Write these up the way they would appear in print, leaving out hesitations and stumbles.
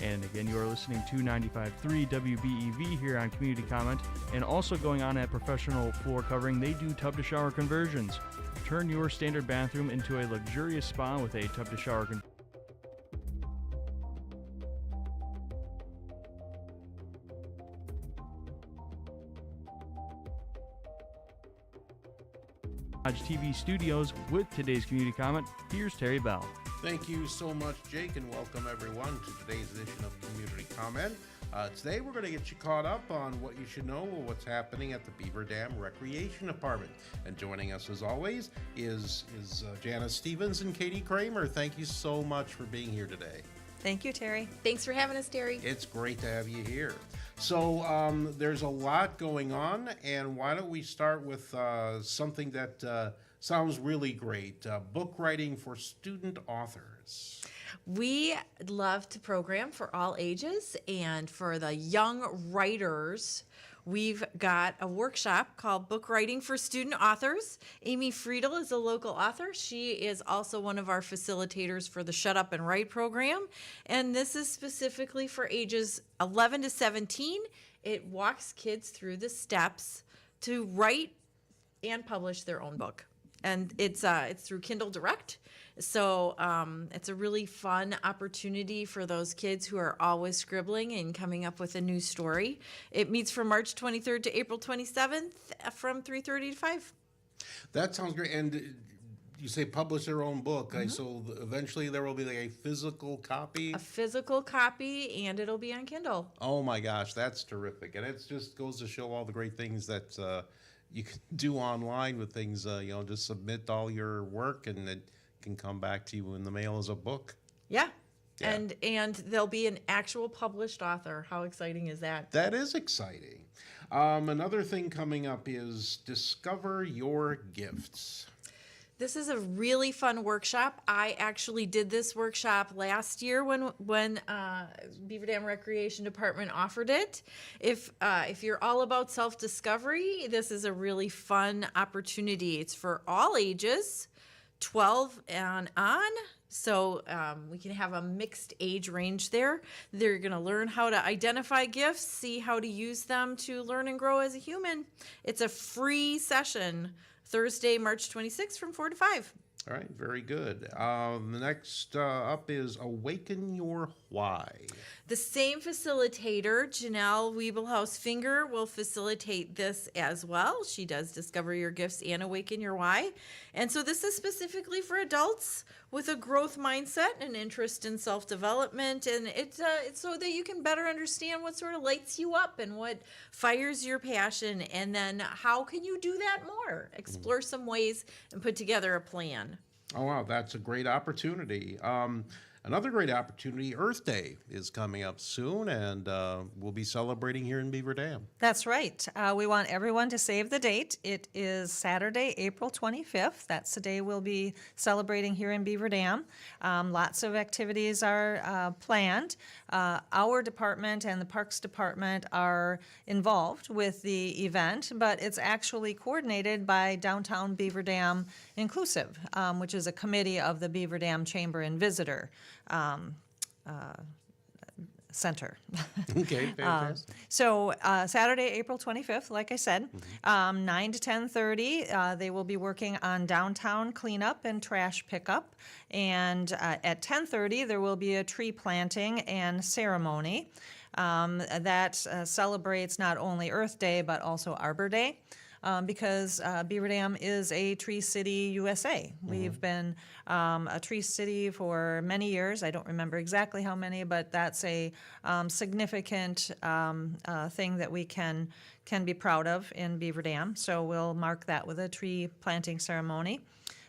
And again, you are listening to 95.3 WBEV here on Community Comment, and also going on at Professional Floor Covering, they do tub-to-shower conversions. Turn your standard bathroom into a luxurious spa with a tub-to-shower conversion. TV studios with today's Community Comment. Here's Terry Bell. Thank you so much, Jake, and welcome everyone to today's edition of Community Comment. Today we're going to get you caught up on what you should know or what's happening at the Beaver Dam Recreation Department. And joining us as always is Jana Stevens and Katie Kramer. Thank you so much for being here today. Thank you, Terry. Thanks for having us, Terry. It's great to have you here. So there's a lot going on, and why don't we start with something that sounds really great, book writing for student authors. We love to program for all ages, and for the young writers, we've got a workshop called Book Writing for Student Authors. Amy Friedel is a local author. She is also one of our facilitators for the Shut Up and Write program. And this is specifically for ages 11 to 17. It walks kids through the steps to write and publish their own book. And it's through Kindle Direct. So it's a really fun opportunity for those kids who are always scribbling and coming up with a new story. It meets from March 23rd to April 27th from 3:30 to 5. That sounds great. And you say publish their own book. Mm-hmm. So eventually there will be like a physical copy? A physical copy, and it'll be on Kindle. Oh my gosh, that's terrific. And it just goes to show all the great things that you can do online with things, just submit all your work and it can come back to you in the mail as a book. Yeah. And there'll be an actual published author. How exciting is that? That is exciting. Another thing coming up is Discover Your Gifts. This is a really fun workshop. I actually did this workshop last year when Beaver Dam Recreation Department offered it. If you're all about self-discovery, this is a really fun opportunity. It's for all ages, 12 and on. So we can have a mixed age range there. They're going to learn how to identify gifts, see how to use them to learn and grow as a human. It's a free session. Thursday, March 26th from 4 to 5. All right, very good. The next up is Awaken Your Why. The same facilitator, Janelle Wiebelhaus-Finger, will facilitate this as well. She does Discover Your Gifts and Awaken Your Why. And so this is specifically for adults with a growth mindset and interest in self-development. And it's so that you can better understand what sort of lights you up and what fires your passion. And then how can you do that more? Explore some ways and put together a plan. Oh, wow, that's a great opportunity. Another great opportunity, Earth Day, is coming up soon, and we'll be celebrating here in Beaver Dam. That's right. We want everyone to save the date. It is Saturday, April 25th. That's the day we'll be celebrating here in Beaver Dam. Lots of activities are planned. Our department and the Parks Department are involved with the event, but it's actually coordinated by Downtown Beaver Dam Inclusive, which is a committee of the Beaver Dam Chamber and Visitor Center. Okay, fantastic. So Saturday, April 25th, like I said, 9 to 10:30, they will be working on downtown cleanup and trash pickup. And at 10:30, there will be a tree planting and ceremony that celebrates not only Earth Day, but also Arbor Day. Because Beaver Dam is a Tree City, USA. We've been a Tree City for many years. I don't remember exactly how many, but that's a significant thing that we can be proud of in Beaver Dam. So we'll mark that with a tree planting ceremony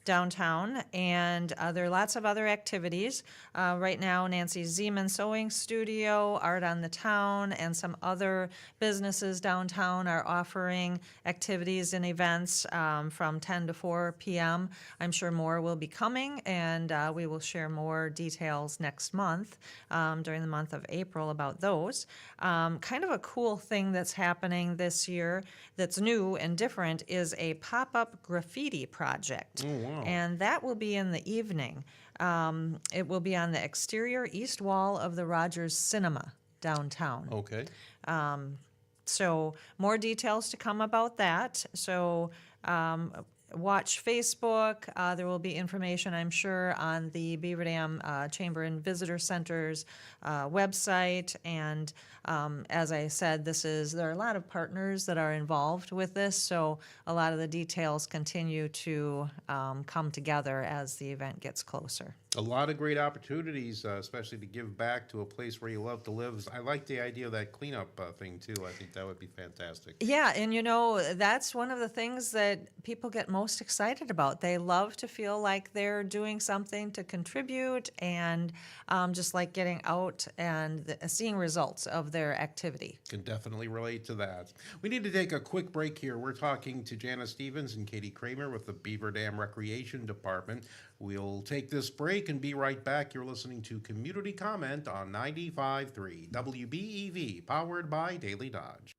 downtown, and there are lots of other activities. Right now, Nancy Zeman Sewing Studio, Art on the Town, and some other businesses downtown are offering activities and events from 10 to 4 p.m. I'm sure more will be coming, and we will share more details next month, during the month of April, about those. Kind of a cool thing that's happening this year that's new and different is a pop-up graffiti project. Oh, wow. And that will be in the evening. It will be on the exterior east wall of the Rogers Cinema downtown. Okay. So more details to come about that. So watch Facebook. There will be information, I'm sure, on the Beaver Dam Chamber and Visitor Center's website. And as I said, there are a lot of partners that are involved with this. So a lot of the details continue to come together as the event gets closer. A lot of great opportunities, especially to give back to a place where you love to live. I like the idea of that cleanup thing too. I think that would be fantastic. Yeah, and that's one of the things that people get most excited about. They love to feel like they're doing something to contribute and just like getting out and seeing results of their activity. Can definitely relate to that. We need to take a quick break here. We're talking to Jana Stevens and Katie Kramer with the Beaver Dam Recreation Department. We'll take this break and be right back. You're listening to Community Comment on 95.3 WBEV, powered by Daily Dodge.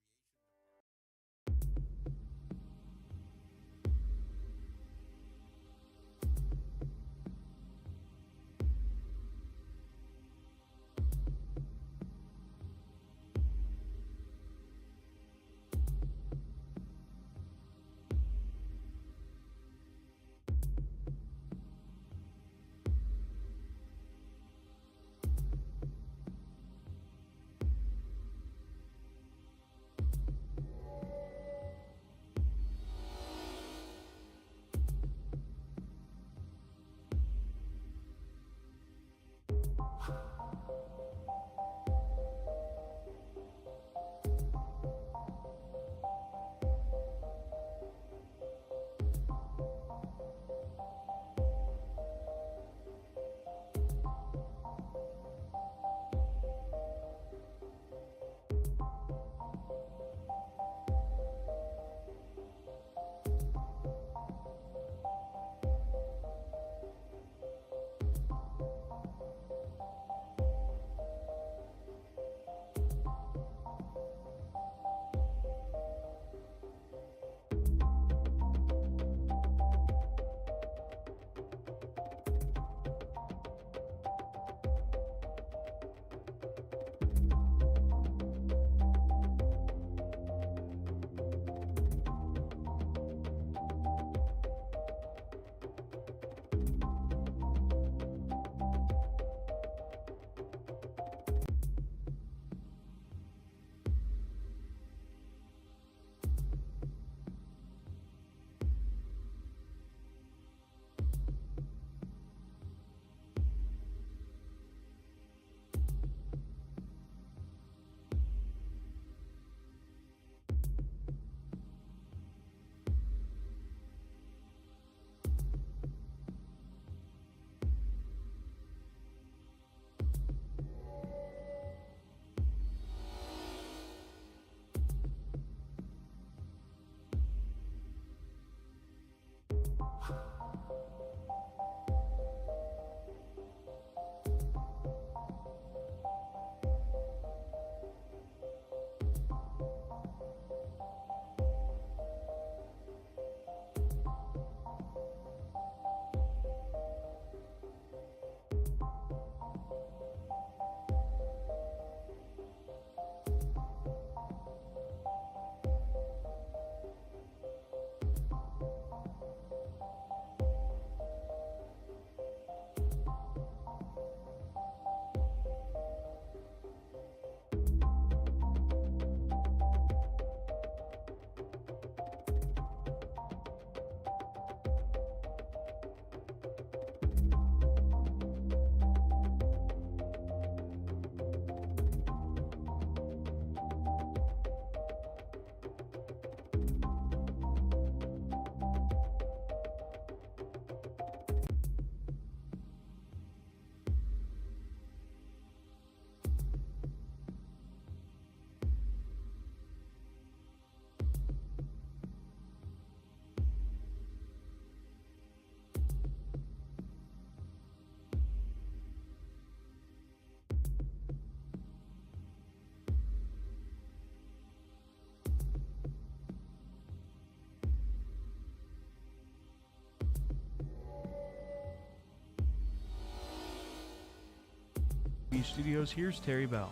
WBEV studios, here's Terry Bell.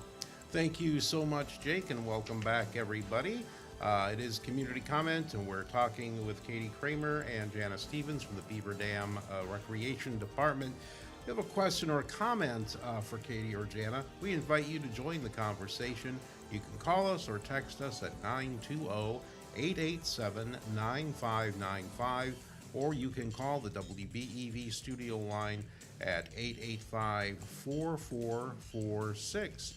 Thank you so much, Jake, and welcome back, everybody. It is Community Comment, and we're talking with Katie Kramer and Jana Stevens from the Beaver Dam Recreation Department. If you have a question or a comment for Katie or Jana, we invite you to join the conversation. You can call us or text us at 920-887-9595, or you can call the WBEV studio line at 885-4446.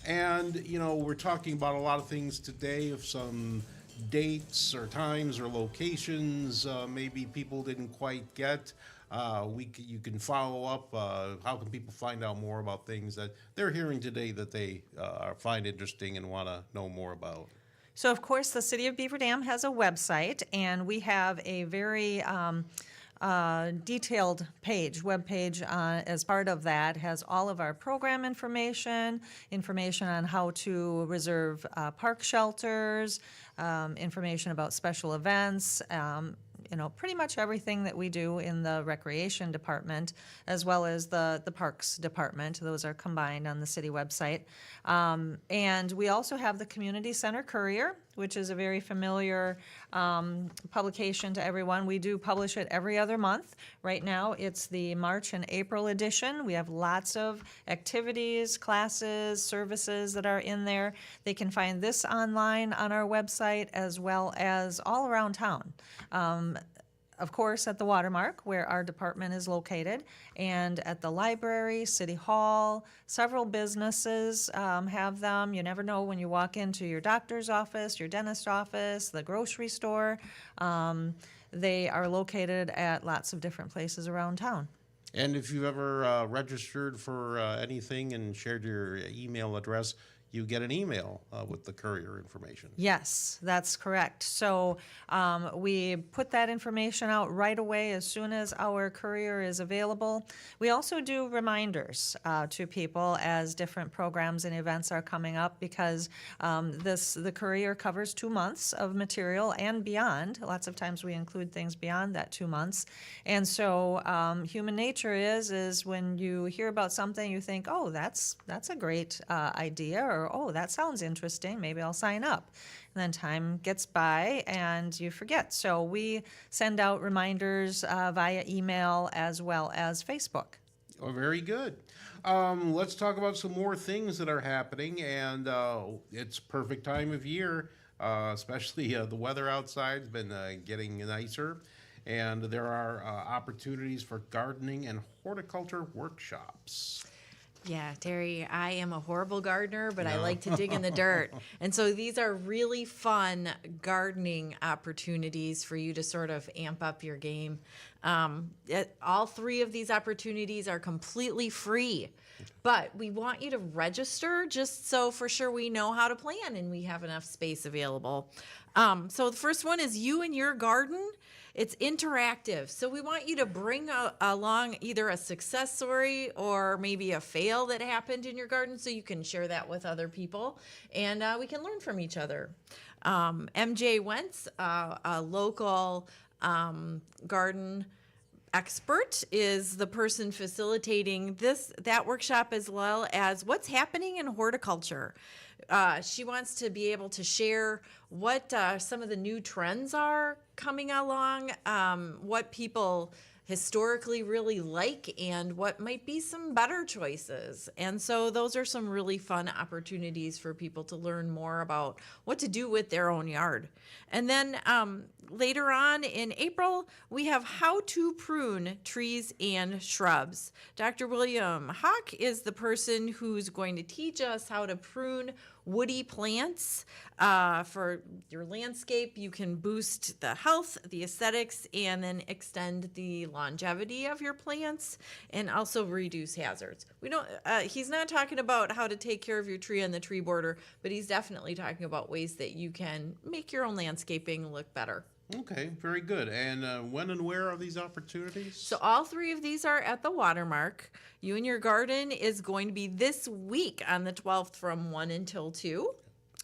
And, you know, we're talking about a lot of things today, of some dates or times or locations maybe people didn't quite get. You can follow up. How can people find out more about things that they're hearing today that they find interesting and want to know more about? So, of course, the City of Beaver Dam has a website, and we have a very detailed web page as part of that. Has all of our program information on how to reserve park shelters, information about special events, pretty much everything that we do in the recreation department, as well as the parks department. Those are combined on the city website. And we also have the Community Center Courier, which is a very familiar publication to everyone. We do publish it every other month. Right now, it's the March and April edition. We have lots of activities, classes, services that are in there. They can find this online on our website, as well as all around town. Of course, at the Watermark, where our department is located, and at the library, City Hall. Several businesses have them. You never know when you walk into your doctor's office, your dentist's office, the grocery store. They are located at lots of different places around town. And if you've ever registered for anything and shared your email address, you get an email with the courier information. Yes, that's correct. So we put that information out right away as soon as our courier is available. We also do reminders to people as different programs and events are coming up, because the courier covers 2 months of material and beyond. Lots of times we include things beyond that 2 months. And so human nature is when you hear about something, you think, oh, that's a great idea, or oh, that sounds interesting, maybe I'll sign up. And then time gets by and you forget. So we send out reminders via email as well as Facebook. Oh, very good. Let's talk about some more things that are happening, and it's perfect time of year, especially the weather outside's been getting nicer, and there are opportunities for gardening and horticulture workshops. Yeah, Terry, I am a horrible gardener, but I like to dig in the dirt. And so these are really fun gardening opportunities for you to sort of amp up your game. All 3 of these opportunities are completely free, but we want you to register just so for sure we know how to plan and we have enough space available. So the first one is You and Your Garden. It's interactive, so we want you to bring along either a success story or maybe a fail that happened in your garden, so you can share that with other people, and we can learn from each other. MJ Wentz, a local garden expert, is the person facilitating that workshop, as well as what's happening in horticulture. She wants to be able to share what some of the new trends are coming along, what people historically really like, and what might be some better choices. And so those are some really fun opportunities for people to learn more about what to do with their own yard. And then later on in April, we have How to Prune Trees and Shrubs. Dr. William Hawk is the person who's going to teach us how to prune woody plants. For your landscape, you can boost the health, the aesthetics, and then extend the longevity of your plants, and also reduce hazards. He's not talking about how to take care of your tree on the tree border, but he's definitely talking about ways that you can make your own landscaping look better. Okay, very good. And when and where are these opportunities? So all 3 of these are at the Watermark. You and Your Garden is going to be this week on the 12th from 1 until 2.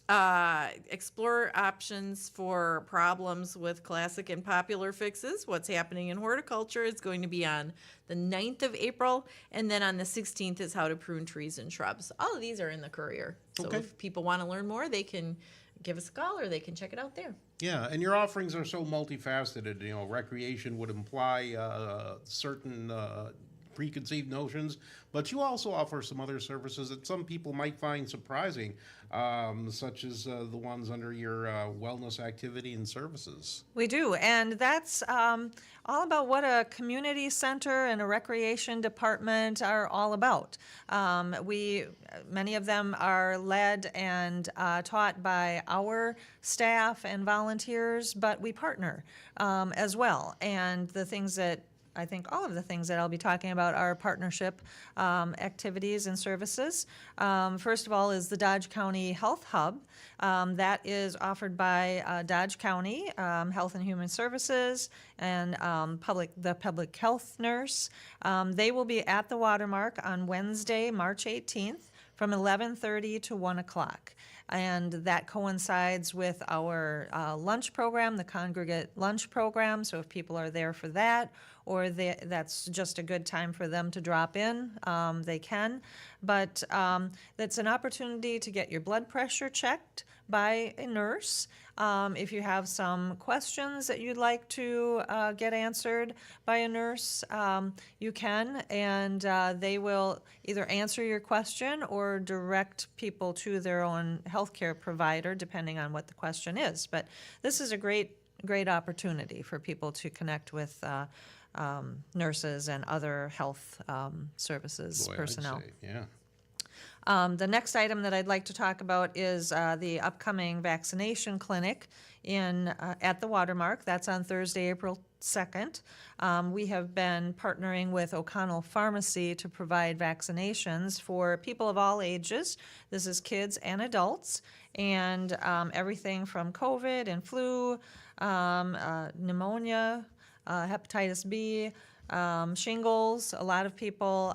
explore options for problems with classic and popular fixes. What's happening in horticulture is going to be on the 9th of April, and then on the 16th is how to prune trees and shrubs. All of these are in the Courier. So Okay. if people want to learn more, they can give us a call or they can check it out there. Yeah, and your offerings are so multifaceted. You know, recreation would imply certain preconceived notions, but you also offer some other services that some people might find surprising, such as the ones under your wellness activity and services. We do, and that's all about what a community center and a recreation department are all about. Many of them are led and taught by our staff and volunteers, but we partner as well. And the things that I think all of the things that I'll be talking about are partnership activities and services. First of all is the Dodge County Health Hub. That is offered by Dodge County Health and Human Services and the public health nurse. They will be at the Watermark on Wednesday, March 18th from 11:30 to 1 o'clock. And that coincides with our lunch program, the congregate lunch program. So if people are there for that, or that's just a good time for them to drop in, they can. But that's an opportunity to get your blood pressure checked by a nurse. If you have some questions that you'd like to get answered by a nurse, you can, and they will either answer your question or direct people to their own healthcare provider, depending on what the question is. But this is a great opportunity for people to connect with nurses and other health services Boy, I'd personnel. say, yeah. The next item that I'd like to talk about is the upcoming vaccination clinic at the Watermark. That's on Thursday, April 2nd. We have been partnering with O'Connell Pharmacy to provide vaccinations for people of all ages. This is kids and adults, and everything from COVID and flu, pneumonia, hepatitis B, shingles. A lot of people.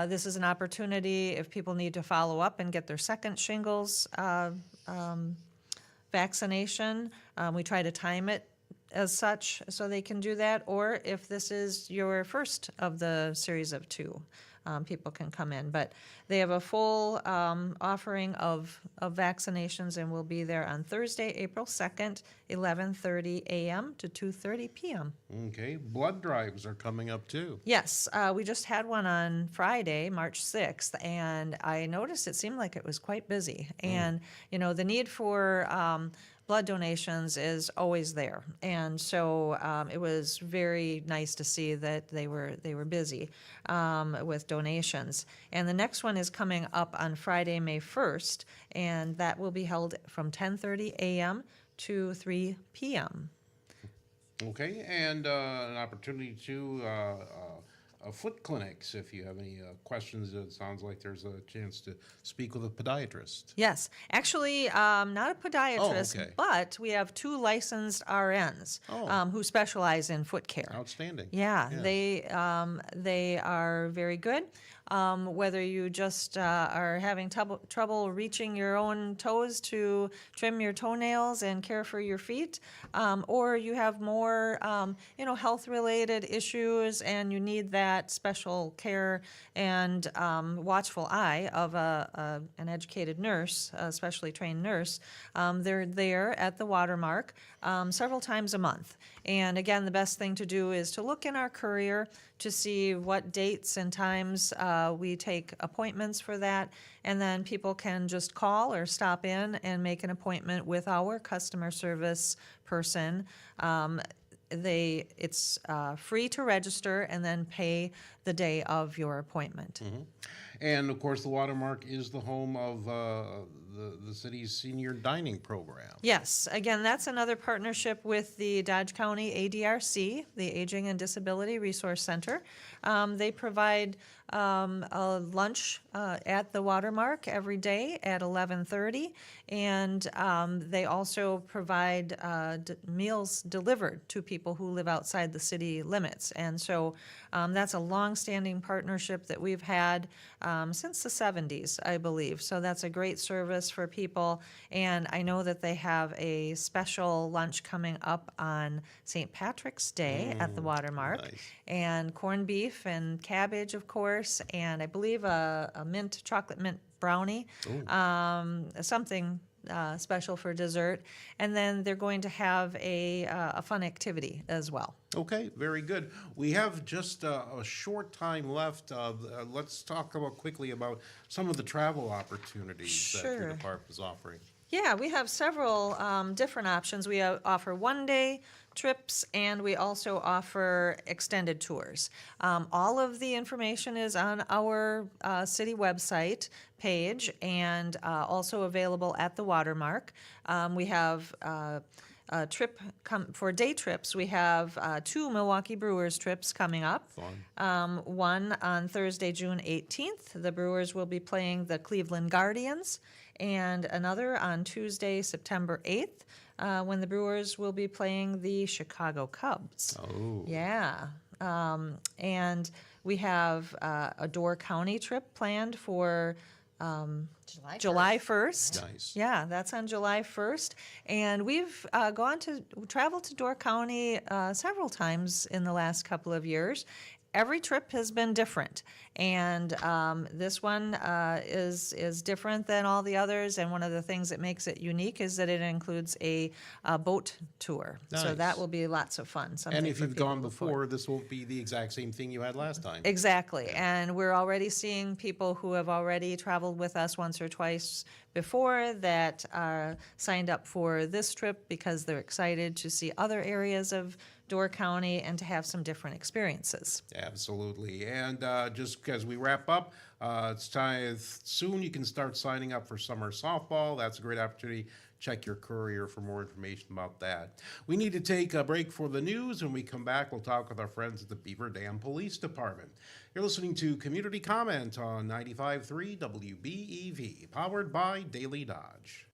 This is an opportunity if people need to follow up and get their second shingles vaccination. We try to time it as such so they can do that, or if this is your first of the series of two, people can come in. But they have a full offering of vaccinations, and we'll be there on Thursday, April 2nd, 11:30 a.m. to 2:30 p.m. Okay, blood drives are coming up too. Yes, we just had one on Friday, March 6th, and I noticed it seemed like it was quite busy. And, the need for blood donations is always there. And so it was very nice to see that they were busy with donations. And the next one is coming up on Friday, May 1st, and that will be held from 10:30 a.m. to 3 p.m. Okay, and an opportunity to foot clinics. If you have any questions, it sounds like there's a chance to speak with a podiatrist. Yes, actually, not a podiatrist, okay. but we have 2 licensed RNs who specialize in foot care. Outstanding. Yeah, they are very good. Whether you just are having trouble reaching your own toes to trim your toenails and care for your feet, or you have more, health-related issues and you need that special care and watchful eye of an educated nurse, a specially trained nurse, they're there at the Watermark several times a month. And again, the best thing to do is to look in our Courier to see what dates and times we take appointments for that, and then people can just call or stop in and make an appointment with our customer service person. It's free to register and then pay the day of your appointment. Mm-hmm. And of course, the Watermark is the home of the city's senior dining program. Yes, again, that's another partnership with the Dodge County ADRC, the Aging and Disability Resource Center. They provide a lunch at the Watermark every day at 11:30, and they also provide meals delivered to people who live outside the city limits. And so That's a long-standing partnership that we've had since the 70s, I believe. So that's a great service for people. And I know that they have a special lunch coming up on St. Patrick's Day at the Watermark. nice. And corned beef and cabbage, of course, and I believe a chocolate mint brownie, something special for dessert. And then they're going to have a fun activity as well. Okay, very good. We have just a short time left. Let's talk quickly about some of the travel opportunities that your Sure. department is offering. Yeah, we have several different options. We offer one-day trips, and we also offer extended tours. All of the information is on our city website page and also available at the Watermark. We have a trip for day trips. We have 2 Milwaukee Brewers trips coming up. Fun. One on Thursday, June 18th. The Brewers will be playing the Cleveland Guardians, and another on Tuesday, September 8th, when the Brewers will be playing the Chicago Cubs. Oh. Yeah. And we have a Door County trip planned for July 1st. Nice. Yeah, that's on July 1st. And we've traveled to Door County several times in the last couple of years. Every trip has been different, and this one is different than all the others. And one of the things that makes it unique is that it includes a boat tour. So Nice. that will be lots of fun. And something if for you've people gone to look before, forward. this won't be the exact same thing you had last time. Exactly, and we're already seeing people who have already traveled with us once or twice before that are signed up for this trip because they're excited to see other areas of Door County and to have some different experiences. Absolutely. And just as we wrap up, it's time soon you can start signing up for summer softball. That's a great opportunity. Check your courier for more information about that. We need to take a break for the news. When we come back, we'll talk with our friends at the Beaver Dam Police Department. You're listening to Community Comment on 95.3 WBEV, powered by Daily Dodge.